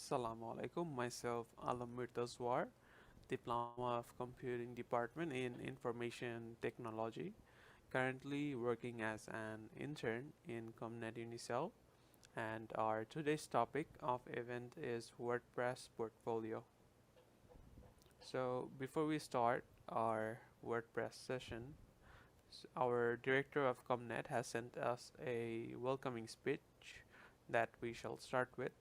Assalamu alaikum. Myself Alam Mirtazwar, Diploma of Computing Department in Information Technology. Currently working as an intern in Comnet Unicel, and our today's topic of event is WordPress Portfolio. So before we start our WordPress session, our director of Comnet has sent us a welcoming speech that we shall start with.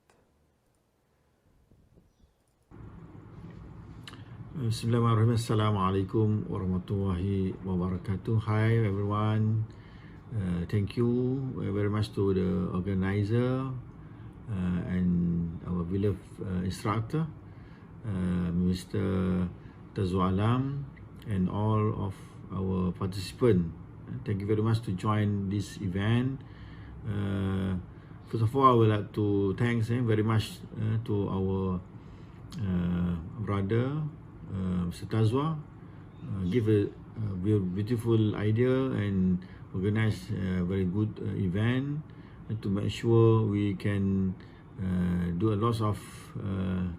Bismillahirrahmanirrahim. Assalamualaikum warahmatullahi wabarakatuh. Hi everyone. Thank you very much to the organizer and our beloved instructor, Mr. Tazwalam, and all of our participants. Thank you very much to join this event. First of all, I would like to thanks very much to our brother Mr. Tazwa, give a beautiful idea and organize a very good event to make sure we can do a lot of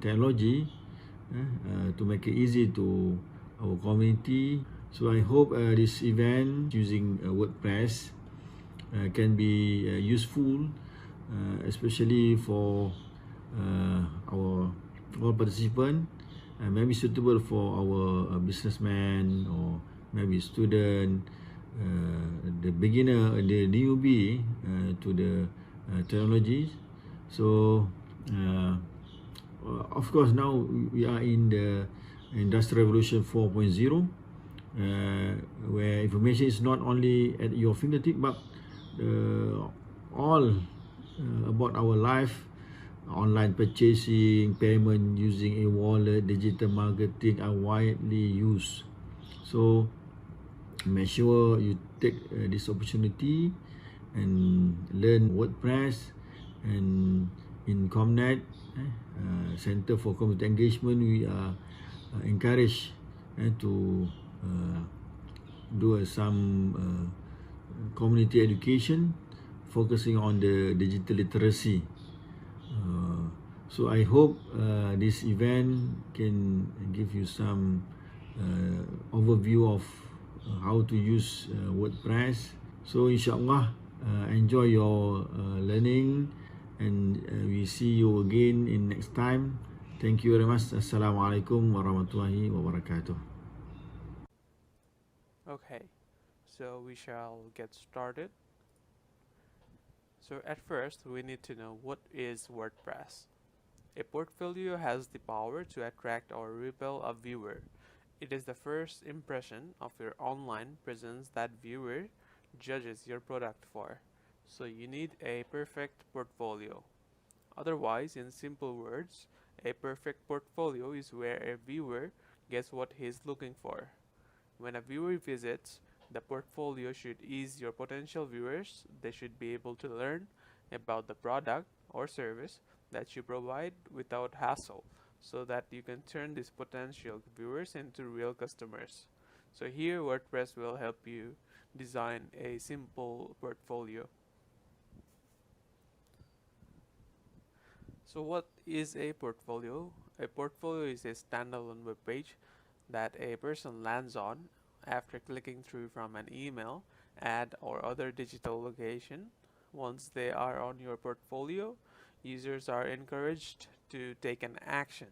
technology to make it easy to our community. So I hope this event using WordPress can be useful, especially for our all participants. Maybe suitable for our businessman or maybe student, the beginner, the newbie to the technology. So of course now we are in the Industrial Revolution 4.0, where information is not only at your fingertip but all about our life. Online purchasing, payment using a wallet, digital marketing are widely used. So make sure you take this opportunity and learn WordPress. And in Comnet, Center for Community Engagement, we are encouraged to do some community education focusing on the digital literacy. So I hope this event can give you some overview of how to use WordPress. So inshallah, enjoy your learning, and we see you again in next time. Thank you very much. Assalamualaikum warahmatullahi wabarakatuh. Okay, so we shall get started. So at first, we need to know what is WordPress. A portfolio has the power to attract or repel a viewer. It is the first impression of your online presence that viewer judges your product for. So you need a perfect portfolio. Otherwise, in simple words, a perfect portfolio is where a viewer gets what he is looking for. When a viewer visits, the portfolio should ease your potential viewers. They should be able to learn about the product or service that you provide without hassle, so that you can turn these potential viewers into real customers. So here WordPress will help you design a simple portfolio. So what is a portfolio? A portfolio is a standalone web page that a person lands on after clicking through from an email, ad, or other digital location. Once they are on your portfolio, users are encouraged to take an action,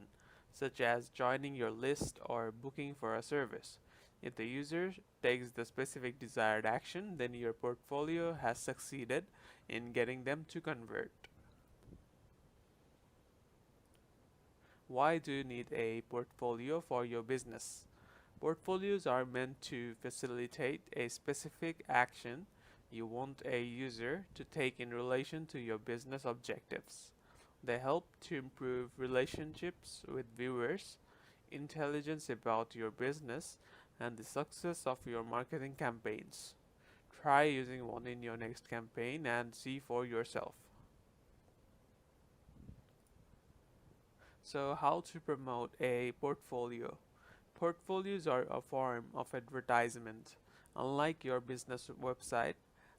such as joining your list or booking for a service. If the user takes the specific desired action, then your portfolio has succeeded in getting them to convert. Why do you need a portfolio for your business? Portfolios are meant to facilitate a specific action you want a user to take in relation to your business objectives. They help to improve relationships with viewers, intelligence about your business, and the success of your marketing campaigns. Try using one in your next campaign and see for yourself. So how to promote a portfolio? Portfolios are a form of advertisement. Unlike your business website,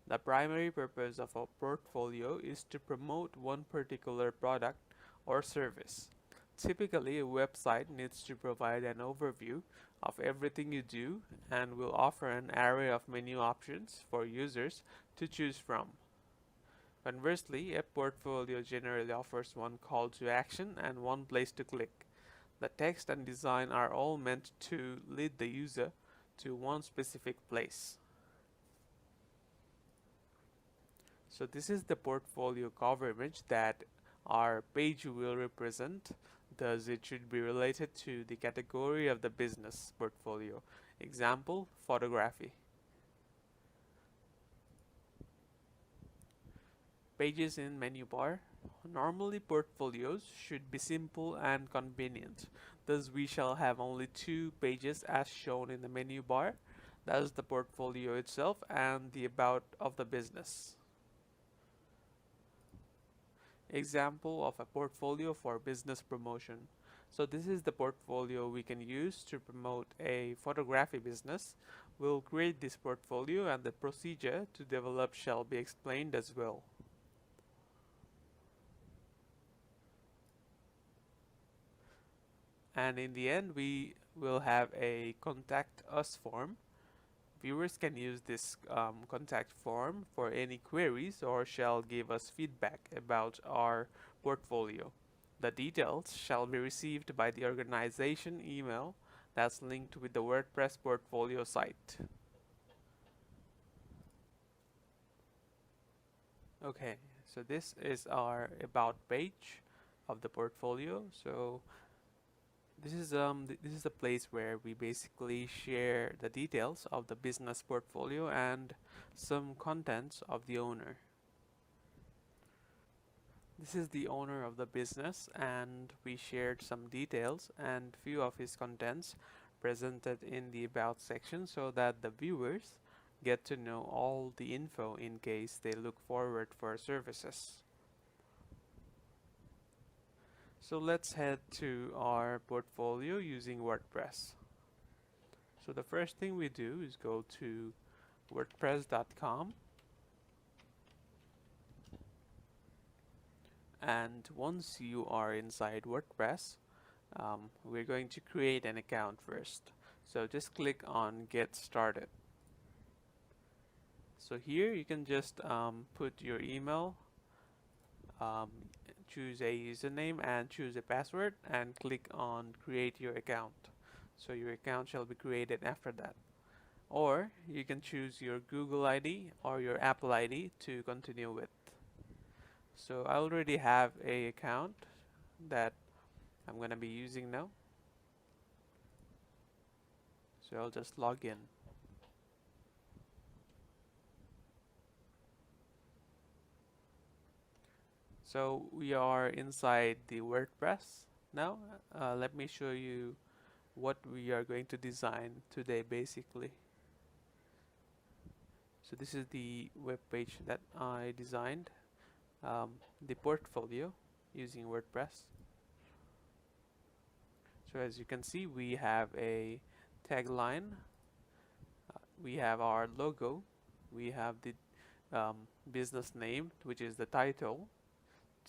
the primary purpose of a portfolio is to promote one particular product or service. Typically, a website needs to provide an overview of everything you do and will offer an array of menu options for users to choose from. Conversely, a portfolio generally offers one call to action and one place to click. The text and design are all meant to lead the user to one specific place. So this is the portfolio cover image that our page will represent. Thus, it should be related to the category of the business portfolio. Example, photography. Pages in menu bar. Normally, portfolios should be simple and convenient. Thus, we shall have only two pages as shown in the menu bar. That is the portfolio itself and the about of the business. Example of a portfolio for business promotion. So this is the portfolio we can use to promote a photography business. We'll create this portfolio and the procedure to develop shall be explained as well. And in the end, we will have a contact us form. Viewers can use this contact form for any queries or shall give us feedback about our portfolio. The details shall be received by the organization email that's linked with the WordPress Portfolio site. Okay, so this is our about page of the portfolio. So this is a place where we basically share the details of the business portfolio and some contents of the owner. This is the owner of the business, and we shared some details and few of his contents presented in the about section so that the viewers get to know all the info in case they look forward for services. So let's head to our portfolio using WordPress. So the first thing we do is go to wordpress.com, and once you are inside WordPress, we're going to create an account first. So just click on Get Started. So here you can just put your email, choose a username and choose a password and click on Create Your Account. So your account shall be created after that. Or you can choose your Google ID or your Apple ID to continue with. So I already have a account that I'm gonna be using now. So I'll just log in. So we are inside the WordPress now. Let me show you what we are going to design today basically. So this is the web page that I designed, the portfolio using WordPress. So as you can see, we have a tagline, we have our logo, we have the business name, which is the title,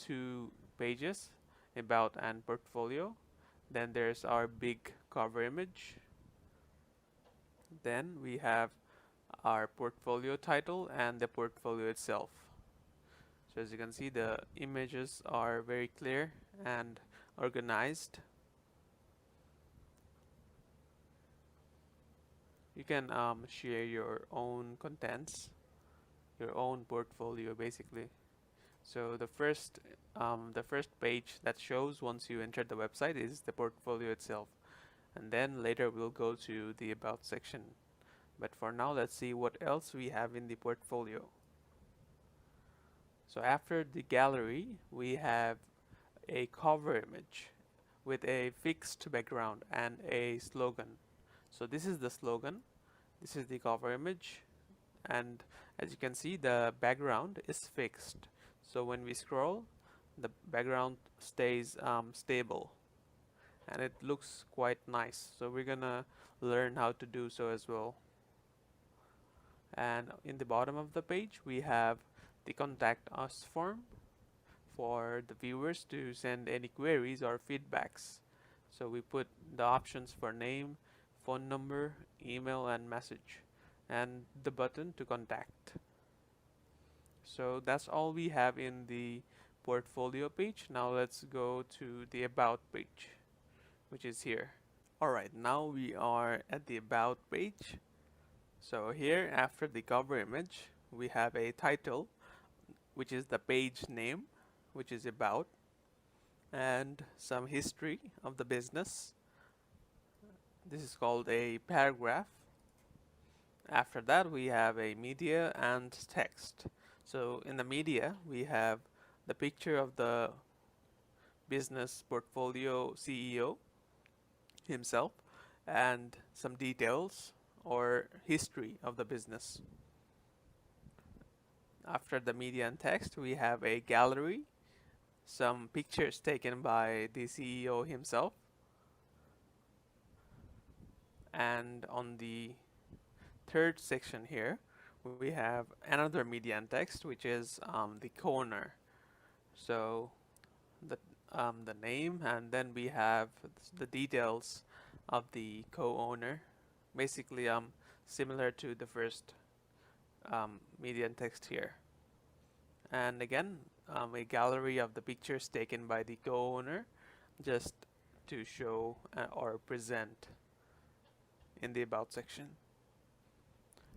2 pages, about and portfolio. Then there's our big cover image. Then we have our portfolio title and the portfolio itself. So as you can see, the images are very clear and organized. You can share your own contents, your own portfolio basically. So the first page that shows once you enter the website is the portfolio itself, and then later we'll go to the about section. But for now, let's see what else we have in the portfolio. So after the gallery, we have a cover image with a fixed background and a slogan. So this is the slogan, this is the cover image, and as you can see, the background is fixed. So when we scroll, the background stays stable and it looks quite nice. So we're gonna learn how to do so as well. And in the bottom of the page, we have the contact us form for the viewers to send any queries or feedbacks. So we put the options for name, phone number, email, and message, and the button to contact. So that's all we have in the portfolio page. Now let's go to the about page, which is here. Alright, now we are at the about page. So here, after the cover image, we have a title, which is the page name, which is about, and some history of the business. This is called a paragraph. After that, we have a media and text. So in the media, we have the picture of the business portfolio CEO himself and some details or history of the business. After the media and text, we have a gallery, some pictures taken by the CEO himself, and on the third section here, we have another media and text, which is the co-owner. So the name, and then we have the details of the co-owner, basically similar to the first media and text here. And again, a gallery of the pictures taken by the co-owner, just to show or present in the about section.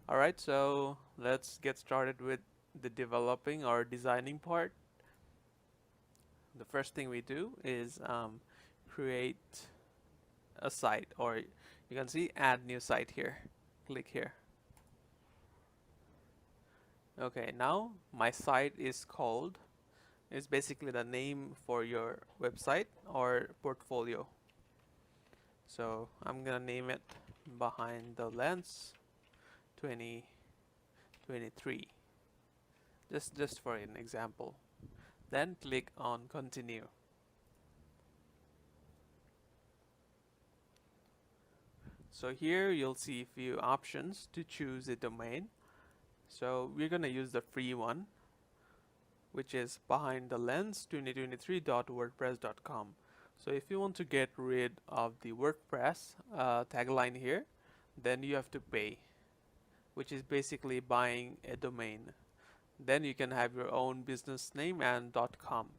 Alright, so let's get started with the developing or designing part. The first thing we do is create a site, or you can see add new site here. Click here. Okay, now my site is basically the name for your website or portfolio. So I'm gonna name it Behind the Lens 2023, just for an example. Then click on continue. So here you'll see a few options to choose a domain. So we're gonna use the free one, which is behindthelens2023.wordpress.com. So if you want to get rid of the WordPress tagline here, then you have to pay, which is basically buying a domain. Then you can have your own business name and .com.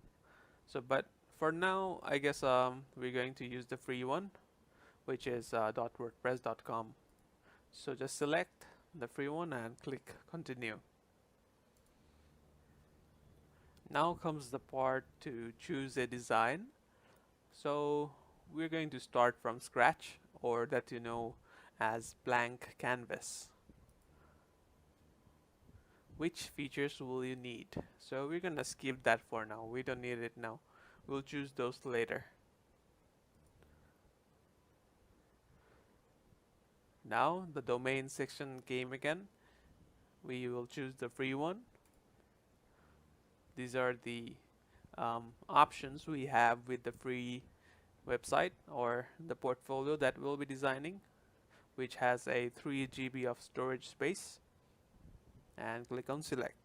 So, but for now, I guess we're going to use the free one, which is .wordpress.com. So just select the free one and click continue. Now comes the part to choose a design. So we're going to start from scratch, or that you know as blank canvas. Which features will you need? So we're gonna skip that for now. We don't need it now. We'll choose those later. Now the domain section came again. We will choose the free one. These are the options we have with the free website or the portfolio that we'll be designing, which has a 3 GB of storage space, and click on select.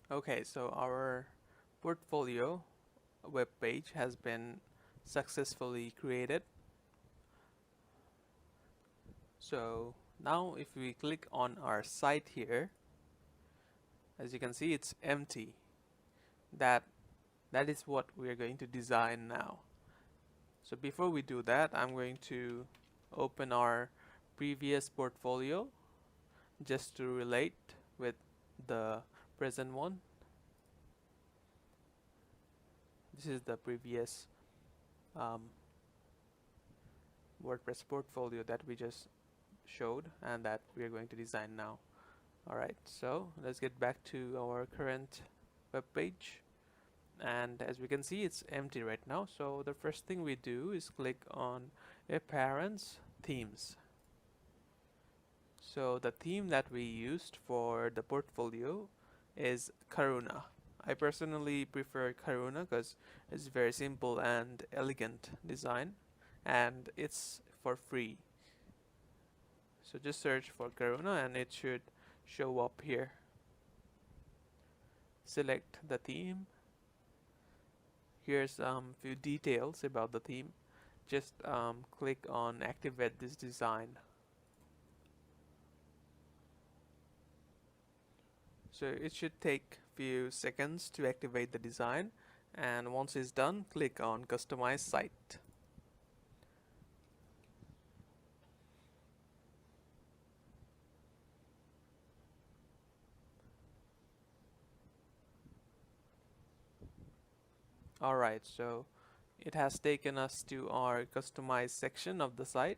Okay, so our portfolio web page has been successfully created. So now if we click on our site here, as you can see, it's empty. That is what we are going to design now. So before we do that, I'm going to open our previous portfolio just to relate with the present one. This is the previous WordPress portfolio that we just showed and that we are going to design now. Alright, so let's get back to our current web page, and as we can see, it's empty right now. So the first thing we do is click on Appearance Themes. So the theme that we used for the portfolio is Karuna. I personally prefer Karuna because it's very simple and elegant design, and it's for free. So just search for Karuna and it should show up here. Select the theme. Here's few details about the theme. Just click on activate this design. So it should take few seconds to activate the design, and once it's done, click on customize site. Alright, so it has taken us to our customize section of the site,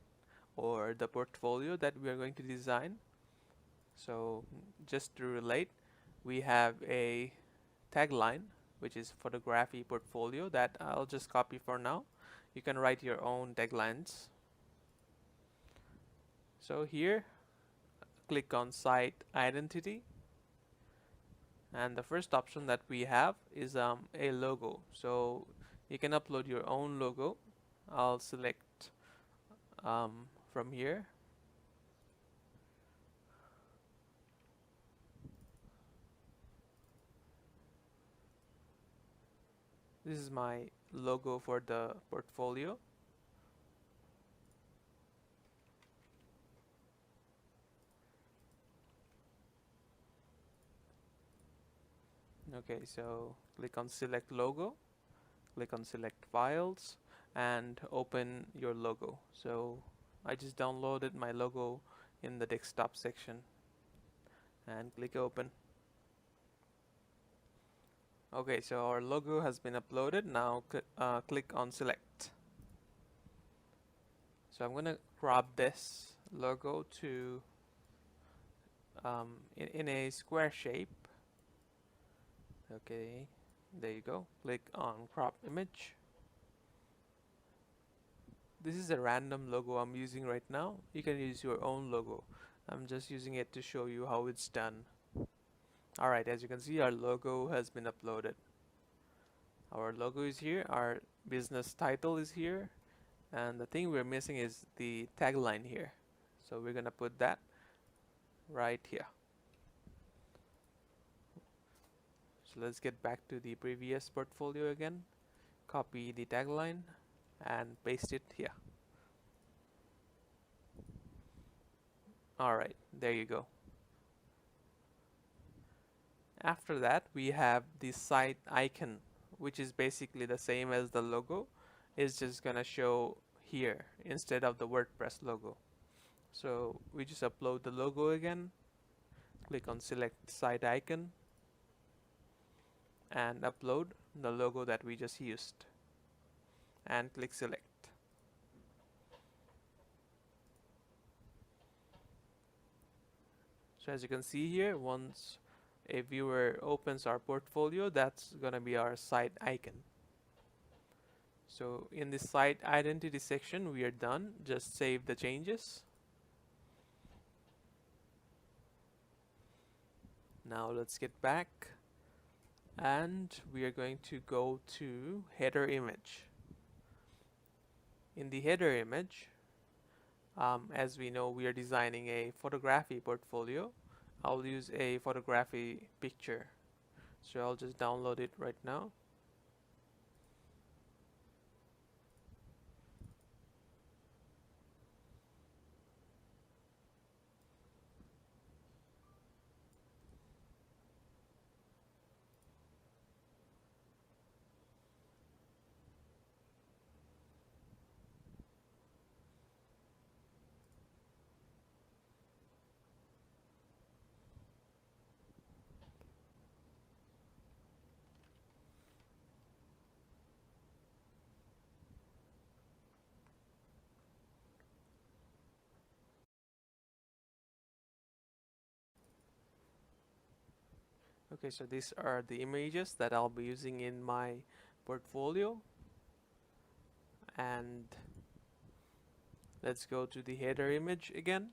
or the portfolio that we are going to design. So just to relate, we have a tagline, which is photography portfolio, that I'll just copy for now. You can write your own taglines. So here, click on site identity, and the first option that we have is a logo. So you can upload your own logo. I'll select from here. This is my logo for the portfolio. Okay, so click on select logo, click on select files, and open your logo. So I just downloaded my logo in the desktop section and click open. Okay, so our logo has been uploaded. Now click on select. So I'm gonna crop this logo to in a square shape. Okay, there you go. Click on crop image. This is a random logo I'm using right now. You can use your own logo. I'm just using it to show you how it's done. Alright, as you can see, our logo has been uploaded. Our logo is here, our business title is here, and the thing we're missing is the tagline here. So we're gonna put that right here. So let's get back to the previous portfolio again. Copy the tagline and paste it here. Alright, there you go. After that, we have the site icon, which is basically the same as the logo. It's just gonna show here instead of the WordPress logo. So we just upload the logo again, click on select site icon, and upload the logo that we just used, and click select. So as you can see here, once a viewer opens our portfolio, that's gonna be our site icon. So in the site identity section, we are done. Just save the changes. Now let's get back, and we are going to go to header image. In the header image, as we know, we are designing a photography portfolio. I'll use a photography picture, so I'll just download it right now. Okay, so these are the images that I'll be using in my portfolio, and let's go to the header image again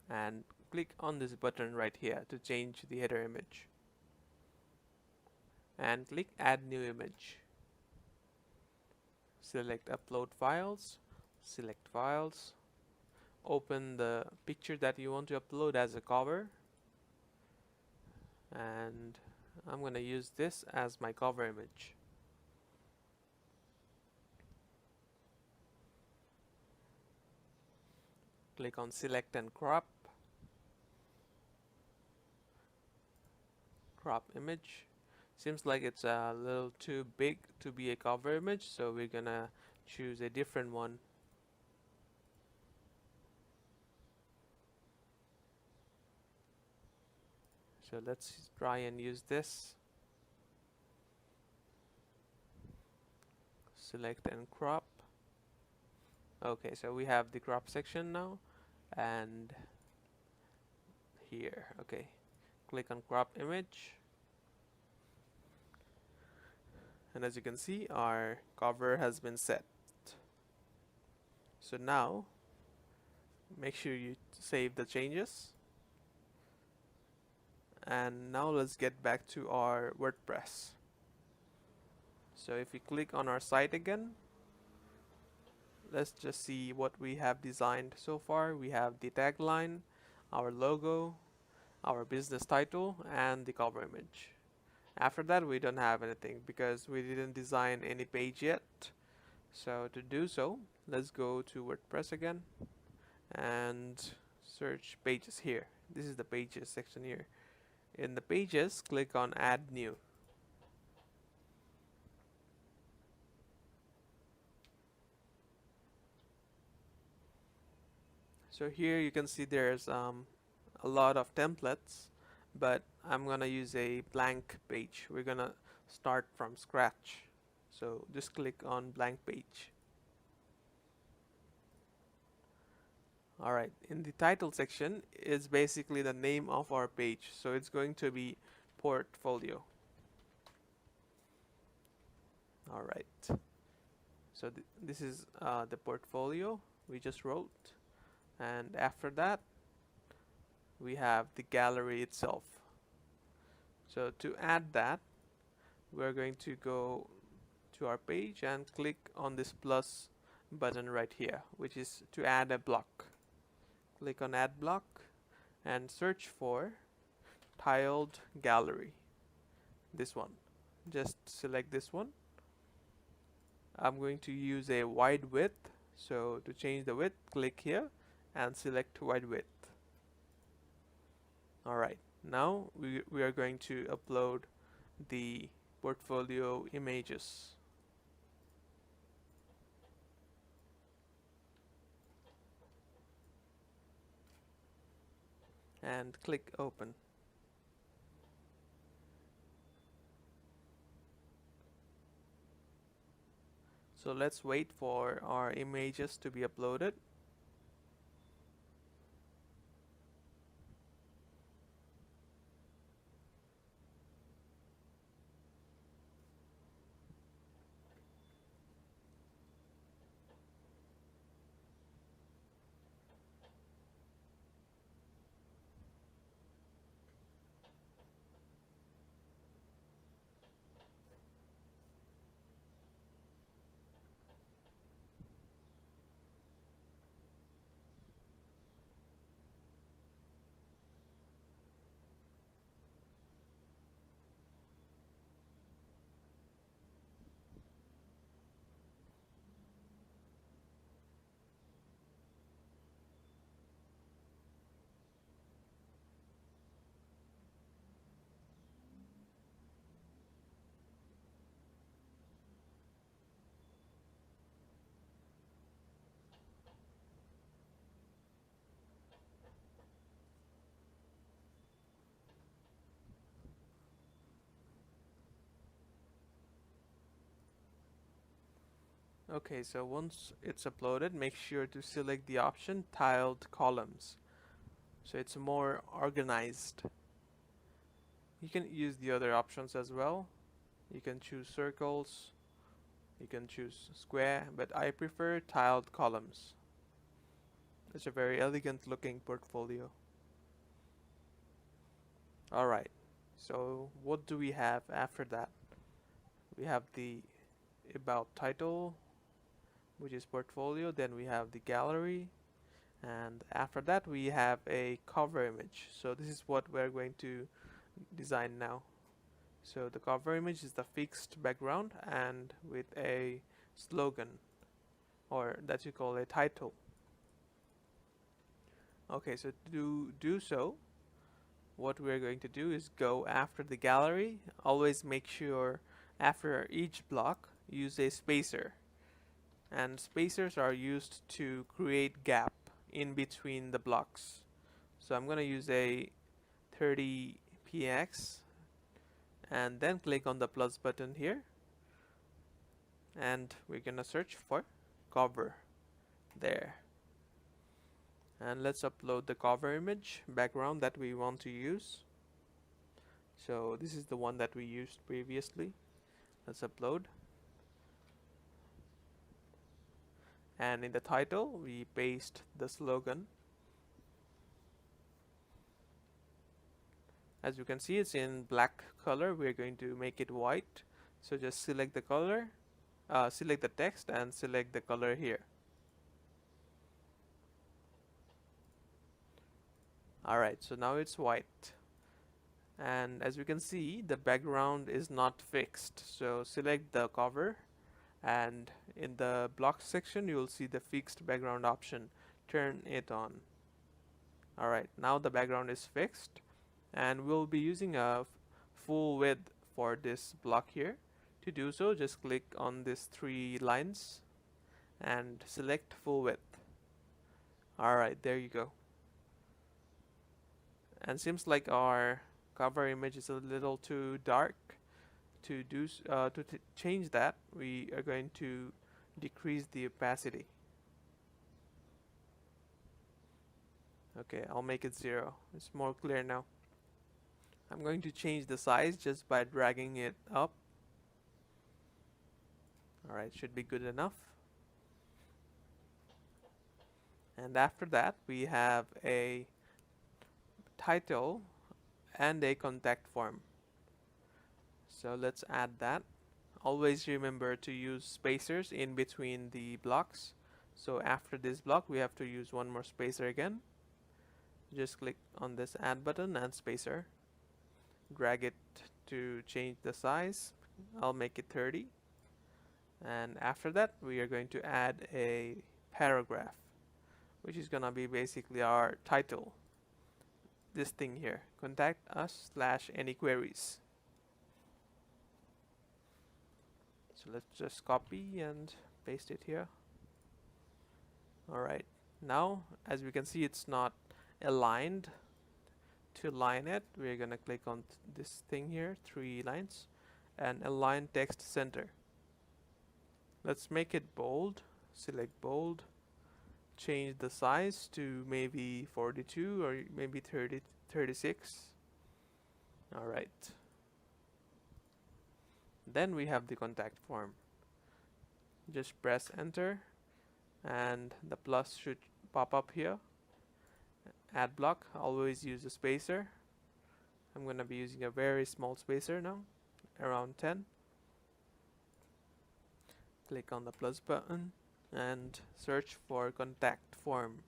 and click on this button right here to change the header image and click add new image. Select upload files, select files, open the picture that you want to upload as a cover, and I'm going to use this as my cover image. Click on select and crop image. Seems like it's a little too big to be a cover image, so we're gonna choose a different one. So let's try and use this. Select and crop. Okay, so we have the crop section now, and here, okay, click on crop image, and as you can see, our cover has been set. So now make sure you save the changes, and now let's get back to our WordPress. So if we click on our site again, let's just see what we have designed so far. We have the tagline, our logo, our business title, and the cover image. After that, we don't have anything because we didn't design any page yet. So to do so, let's go to WordPress again and search pages here. This is the pages section here. In the pages, click on add new. So here you can see there's a lot of templates, but I'm gonna use a blank page. We're gonna start from scratch. So just click on blank page. Alright, in the title section is basically the name of our page. So it's going to be portfolio. Alright, so this is the portfolio we just wrote. And after that, we have the gallery itself. So to add that, we're going to go to our page and click on this plus button right here, which is to add a block. Click on add block and search for tiled gallery. This one. Just select this one. I'm going to use a wide width. So to change the width, click here and select wide width. Alright, now we are going to upload the portfolio images. And click open. So let's wait for our images to be uploaded. Okay, so once it's uploaded, make sure to select the option tiled columns, so it's more organized. You can use the other options as well. You can choose circles, you can choose square, but I prefer tiled columns. It's a very elegant looking portfolio. Alright, so what do we have after that? We have the about title, which is portfolio, then we have the gallery, and after that we have a cover image. So this is what we're going to design now. So the cover image is the fixed background and with a slogan, or that you call a title. Okay, so to do so, what we're going to do is go after the gallery. Always make sure after each block use a spacer, and spacers are used to create gap in between the blocks. So I'm going to use a 30px and then click on the plus button here, and we're going to search for cover there, and let's upload the cover image background that we want to use. So this is the one that we used previously. Let's upload, and in the title we paste the slogan. As you can see, it's in black color. We're going to make it white, so just select the color, select the text and select the color here. Alright, so now it's white, and as you can see the background is not fixed, so select the cover, and in the block section you will see the fixed background option. Turn it on. Alright, now the background is fixed, and we'll be using a full width for this block here. To do so, just click on these 3 lines and select full width. Alright, there you go. And seems like our cover image is a little too dark. To change that, we are going to decrease the opacity. Okay, I'll make it 0. It's more clear now. I'm going to change the size just by dragging it up. Alright, should be good enough. And after that we have a title and a contact form. So let's add that. Always remember to use spacers in between the blocks. So after this block we have to use one more spacer again. Just click on this add button and spacer. Drag it to change the size. I'll make it 30. And after that we are going to add a paragraph, which is gonna be basically our title. This thing here, contact us / any queries. So let's just copy and paste it here. Alright, now as we can see it's not aligned. To align it, we're gonna click on this thing here, 3 lines, and align text center. Let's make it bold. Select bold, change the size to maybe 42 or maybe 36. Alright, then we have the contact form. Just press enter and the plus should pop up here. Add block, always use a spacer. I'm going to be using a very small spacer now, around 10. Click on the plus button and search for contact form.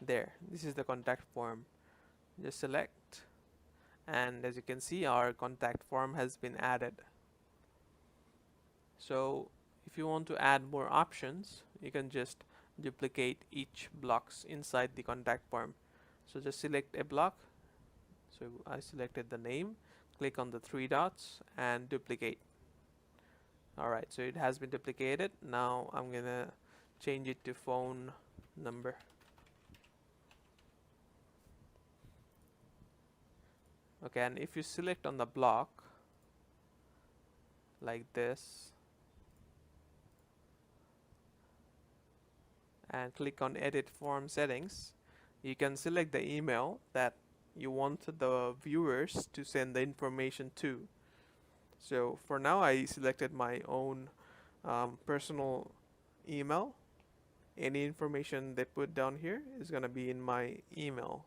There, this is the contact form. Just select, and as you can see our contact form has been added. So if you want to add more options, you can just duplicate each blocks inside the contact form. So just select a block. So I selected the name, click on the 3 dots and duplicate. Alright, so it has been duplicated. Now I'm gonna change it to phone number. Okay, and if you select on the block like this and click on edit form settings, you can select the email that you want the viewers to send the information to. So for now I selected my own personal email. Any information they put down here is gonna be in my email.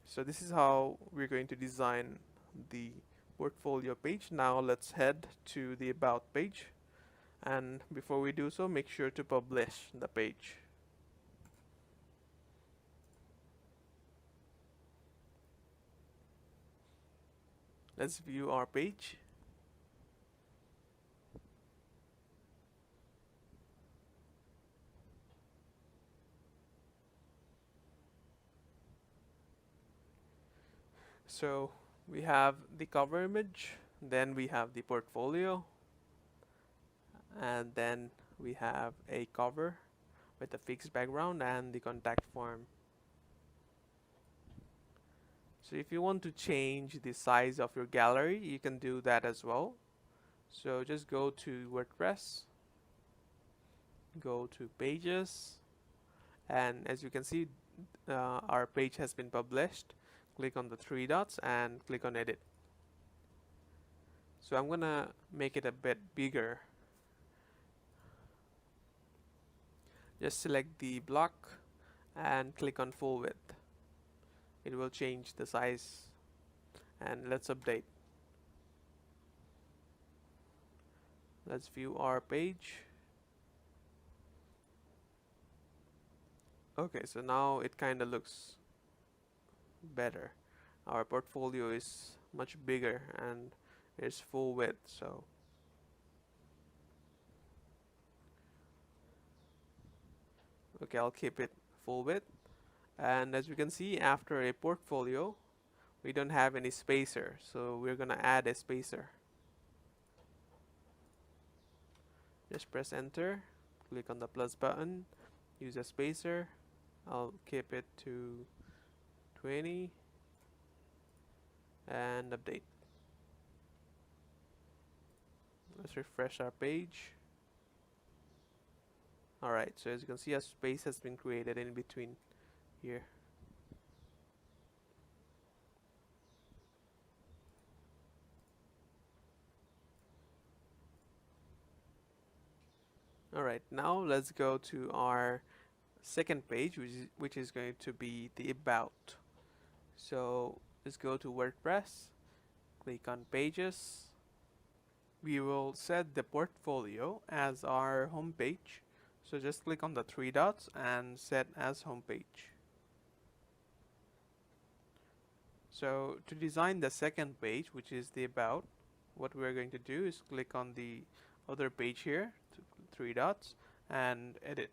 So this is how we're going to design the portfolio page. Now let's head to the about page, and before we do so, make sure to publish the page. Let's view our page. So we have the cover image, then we have the portfolio, and then we have a cover with a fixed background and the contact form. So if you want to change the size of your gallery, you can do that as well. So just go to WordPress, go to pages, and as you can see, our page has been published. Click on the three dots and click on edit. So I'm gonna make it a bit bigger. Just select the block and click on full width. It will change the size, and let's update. Let's view our page. Okay, so now it kind of looks better. Our portfolio is much bigger and it's full width. So okay, I'll keep it full width. And as you can see, after a portfolio, we don't have any spacer, so we're gonna add a spacer. Just press enter, click on the plus button, use a spacer. I'll keep it to 20 and update. Let's refresh our page. Alright, so as you can see, a space has been created in between here. Alright, now let's go to our second page, which is going to be the about. So let's go to WordPress, click on pages. We will set the portfolio as our home page. So just click on the three dots and set as home page. So to design the second page, which is the about, what we're going to do is click on the other page here, three dots, and edit.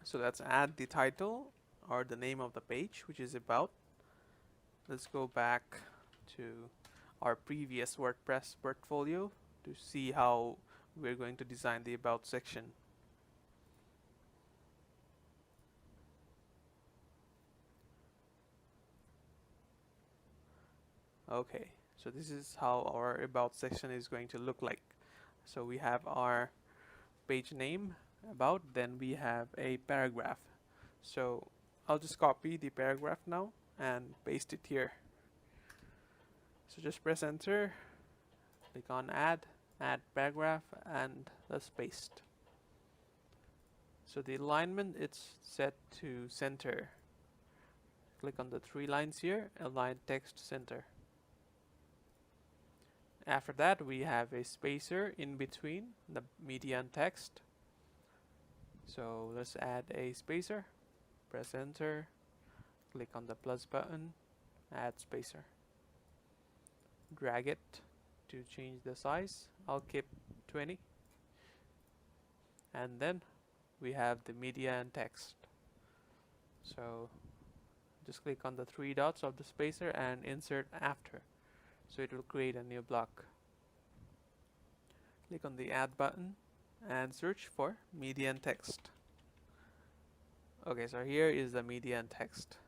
So let's add the title or the name of the page, which is about. Let's go back to our previous WordPress portfolio to see how we're going to design the about section. Okay, so this is how our about section is going to look like. So we have our page name, about, then we have a paragraph. So I'll just copy the paragraph now and paste it here. So just press enter, click on add paragraph, and let's paste. So the alignment, it's set to center. Click on the three lines here, align text center. After that, we have a spacer in between the media and text. So let's add a spacer, press enter, click on the plus button, add spacer. Drag it to change the size. I'll keep 20. And then we have the media and text. So just click on the three dots of the spacer and insert after. So it will create a new block. Click on the add button and search for media and text. Okay, so here is the media and text.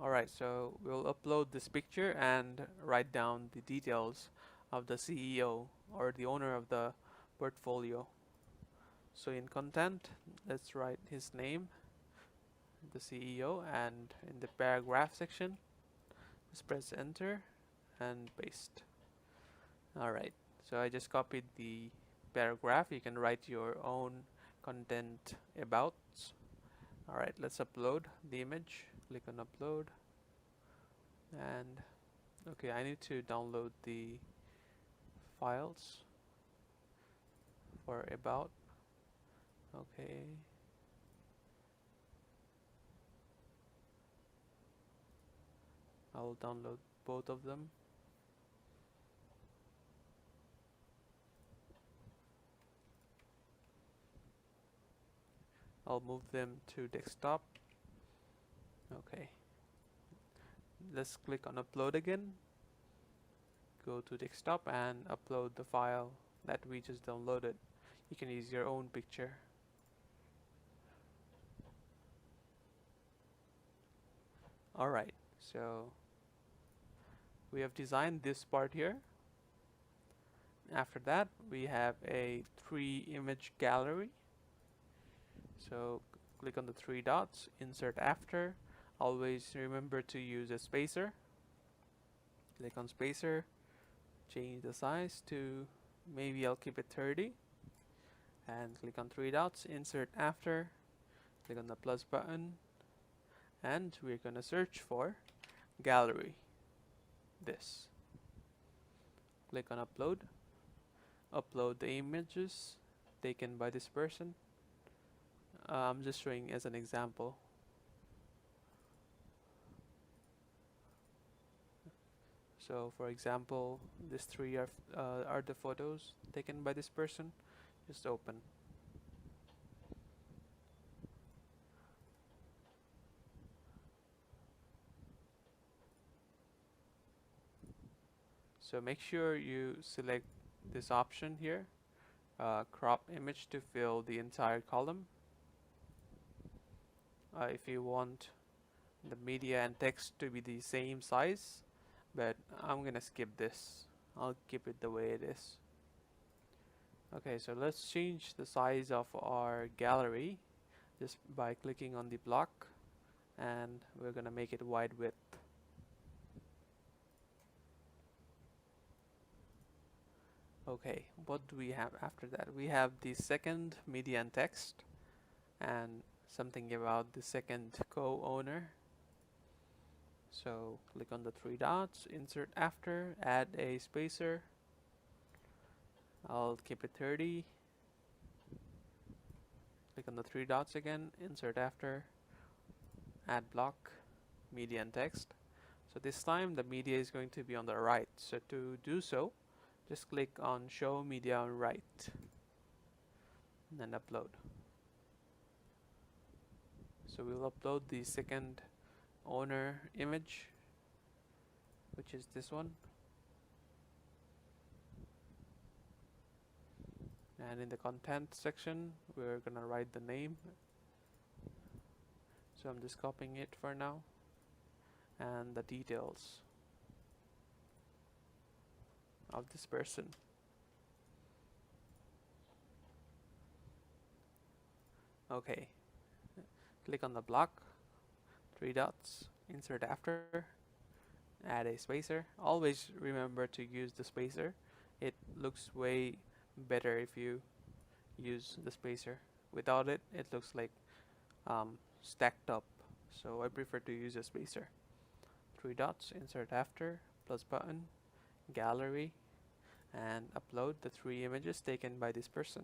Alright, so we'll upload this picture and write down the details of the CEO or the owner of the portfolio. So in content, let's write his name, the CEO, and in the paragraph section, just press enter and paste. Alright, so I just copied the paragraph. You can write your own content about. Alright, let's upload the image. Click on upload, and okay, I need to download the files for about. Okay, I'll download both of them. I'll move them to desktop. Okay, let's click on upload again. Go to desktop and upload the file that we just downloaded. You can use your own picture. Alright, so we have designed this part here. After that, we have a 3-image gallery. So click on the 3 dots, insert after. Always remember to use a spacer. Click on spacer, change the size to, maybe I'll keep it 30, and click on 3 dots, insert after, click on the plus button, and we're gonna search for gallery. This. Click on upload. Upload the images taken by this person. I'm just showing as an example. So for example, these 3 are the photos taken by this person. Just open. So make sure you select this option here, crop image, to fill the entire column. If you want the media and text to be the same size, but I'm gonna skip this. I'll keep it the way it is. Okay, so let's change the size of our gallery just by clicking on the block, and we're gonna make it wide width. Okay, what do we have after that? We have the second media and text, and something about the second co-owner. So click on the 3 dots, insert after, add a spacer. I'll keep it 30. Click on the 3 dots again, insert after, add block, media and text. So this time the media is going to be on the right. So to do so, just click on show media on right, and then upload. So we'll upload the second owner image, which is this one. And in the content section, we're gonna write the name. So I'm just copying it for now, and the details of this person. Okay, click on the block, 3 dots, insert after, add a spacer. Always remember to use the spacer. It looks way better if you use the spacer. Without it, it looks like stacked up. So I prefer to use a spacer. 3 dots, insert after, plus button, gallery, and upload the 3 images taken by this person.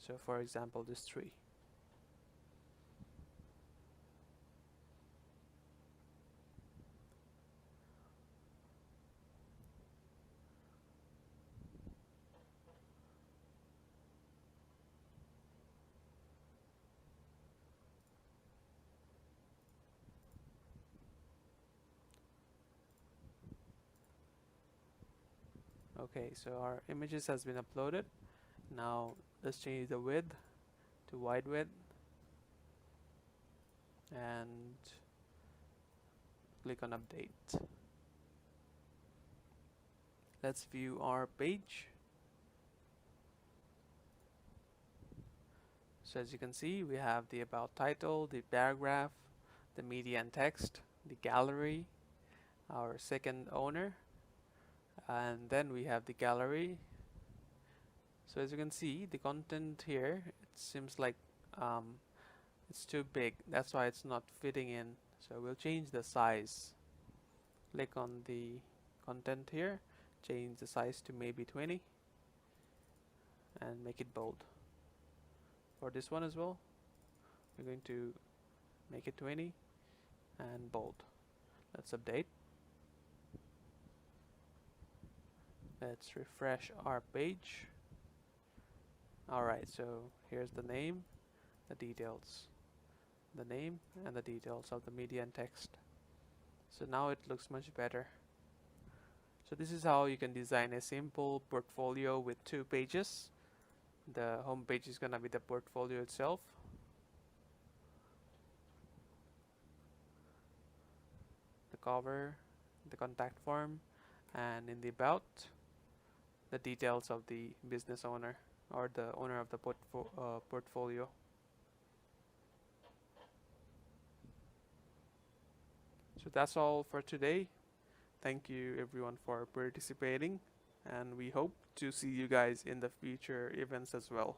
So for example, this 3. Okay, so our images has been uploaded. Now let's change the width to wide width, and click on update. Let's view our page. So as you can see, we have the about title, the paragraph, the media and text, the gallery, our second owner, and then we have the gallery, So as you can see, the content here, it seems like it's too big. That's why it's not fitting in. So we'll change the size. Click on the content here, change the size to maybe 20 and make it bold. For this one as well, we're going to make it 20 and bold. Let's update. Let's refresh our page. Alright, so here's the name, the details, the name and the details of the media and text. So now it looks much better. So this is how you can design a simple portfolio with 2 pages. The home page is gonna be the portfolio itself. The cover, the contact form, and in the about, the details of the business owner or the owner of the portfolio. So that's all for today. Thank you everyone for participating, and we hope to see you guys in the future events as well.